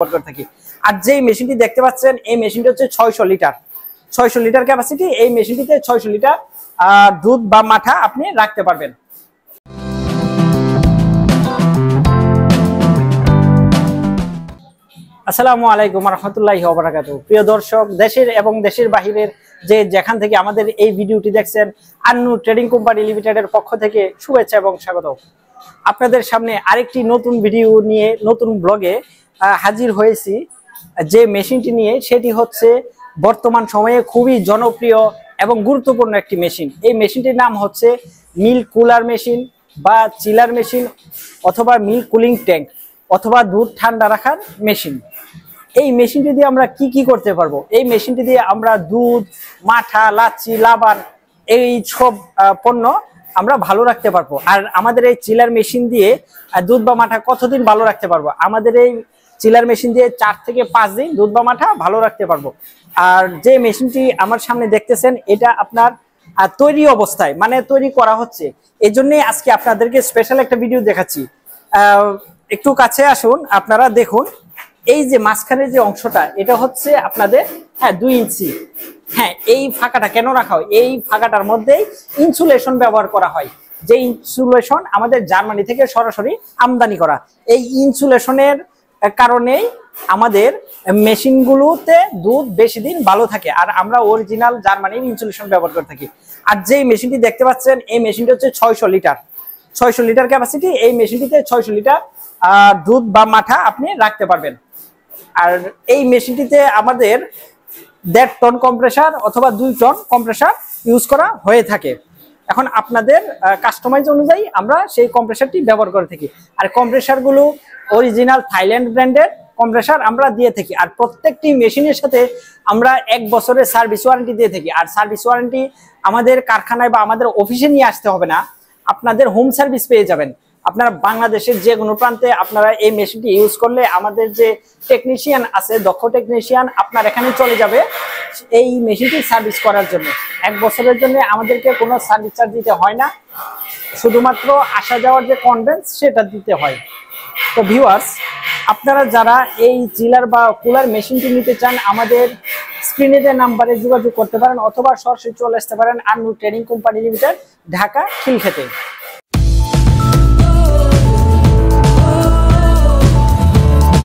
করে থাকি। আর যেই মেশিনটি দেখতে পাচ্ছেন এই মেশিনটি হচ্ছে 600 লিটার ক্যাপাসিটি। এই মেশিনটিতে 600 লিটার দুধ বা মাঠা আপনি রাখতে পারবেন। আসসালামু আলাইকুম রহমতুল্লাহি ওয়া বারাকাতুহু। প্রিয় দর্শক, দেশের এবং দেশের বাহিরের যেখান থেকে আমাদের এই ভিডিওটি দেখছেন, আন্নু ট্রেডিং কোম্পানি লিমিটেডের পক্ষ থেকে শুভেচ্ছা এবং স্বাগত। আপনাদের সামনে আরেকটি নতুন ভিডিও নিয়ে নতুন ব্লগে হাজির হয়েছি। যে মেশিনটি নিয়ে সেটি হচ্ছে বর্তমান সময়ে খুবই জনপ্রিয় এবং গুরুত্বপূর্ণ একটি মেশিন। এই মেশিনটির নাম হচ্ছে মিল্ক কুলার মেশিন বা চিলার মেশিন অথবা মিল্ক কুলিং ট্যাঙ্ক অথবা দুধ ঠান্ডা রাখার মেশিন। এই মেশিনটি দিয়ে আমরা কি করতে পারবো? এই মেশিনটি দিয়ে আমরা দুধ, মাঠা, লাচ্ছি, লাবান এই সব পণ্য আমরা ভালো রাখতে পারবো। আর আমাদের এই চিলার মেশিন দিয়ে দুধ বা মাঠা কতদিন ভালো রাখতে পারবো? আমাদের এই চিলার মেশিন দিয়ে 4 থেকে 5 দিন দুধ বা মাঠা ভালো রাখতে পারবো। আর যে মেশিনটি আমার সামনে দেখতেছেন এটা আপনার তৈরি অবস্থায়, মানে তৈরি করা হচ্ছে। এই জন্যই আজকে আপনাদেরকে স্পেশাল একটা ভিডিও দেখাচ্ছি। একটু কাছে আসুন, আপনারা দেখুন। এই যে মাঝখানে যে অংশটা, এটা হচ্ছে আপনাদের 2 ইঞ্চি। এই ফাঁকাটা কেন রাখা হয়? এই ফাঁকাটার মধ্যেই ইনসুলেশন ব্যবহার করা হয়, যে ইনসুলেশন আমাদের জার্মানি থেকে সরাসরি আমদানি করা। এই ইনসুলেশনের কারণেই আমাদের মেশিনগুলোতে দুধ বেশি দিন ভালো থাকে, আর আমরা অরিজিনাল জার্মানির ইনসুলেশন ব্যবহার করে থাকি। আর যেই মেশিনটি দেখতে পাচ্ছেন এই মেশিনটি হচ্ছে 600 লিটার ক্যাপাসিটি। এই মেশিনটিতে 600 লিটার দুধ বা মাঠা আপনি রাখতে পারবেন। আর এই মেশিনটিতে আমাদের 1.5 টন কম্প্রেসার অথবা 2 টন কম্প্রেসার ইউজ করা হয়ে থাকে। এখন আপনাদের কাস্টমাইজ অনুযায়ী আমরা সেই কম্প্রেসারটি ব্যবহার করে থাকি। আর কম্প্রেসারগুলো অরিজিনাল থাইল্যান্ড ব্র্যান্ডের কম্প্রেসার আমরা দিয়ে থাকি। আর প্রত্যেকটি মেশিনের সাথে আমরা 1 বছরের সার্ভিস ওয়ারেন্টি দিয়ে থাকি। আর সার্ভিস ওয়ারেন্টি আমাদের কারখানায় বা আমাদের অফিসে নিয়ে আসতে হবে না, আপনাদের হোম সার্ভিস পেয়ে যাবেন। আপনারা বাংলাদেশের যে কোনো প্রান্তে আপনারা এই মেশিনটি ইউজ করলে আমাদের যে টেকনিশিয়ান আছে, দক্ষ টেকনিশিয়ান আপনার এখানে চলে যাবে এই মেশিনটি সার্ভিস করার জন্য। 1 বছরের জন্য আমাদেরকে কোনো সার্ভিস চার্জ দিতে হয় না, শুধুমাত্র আসা যাওয়ার যে কনভেন্স সেটা দিতে হয়। তো ভিউয়ার্স, আপনারা যারা এই চিলার বা কুলার মেশিনটি নিতে চান আমাদের স্ক্রিনে যে নাম্বারে যোগাযোগ করতে পারেন অথবা সরাসরি চলে আসতে পারেন Annu trading company limited, Dhaka খিলক্ষেতে।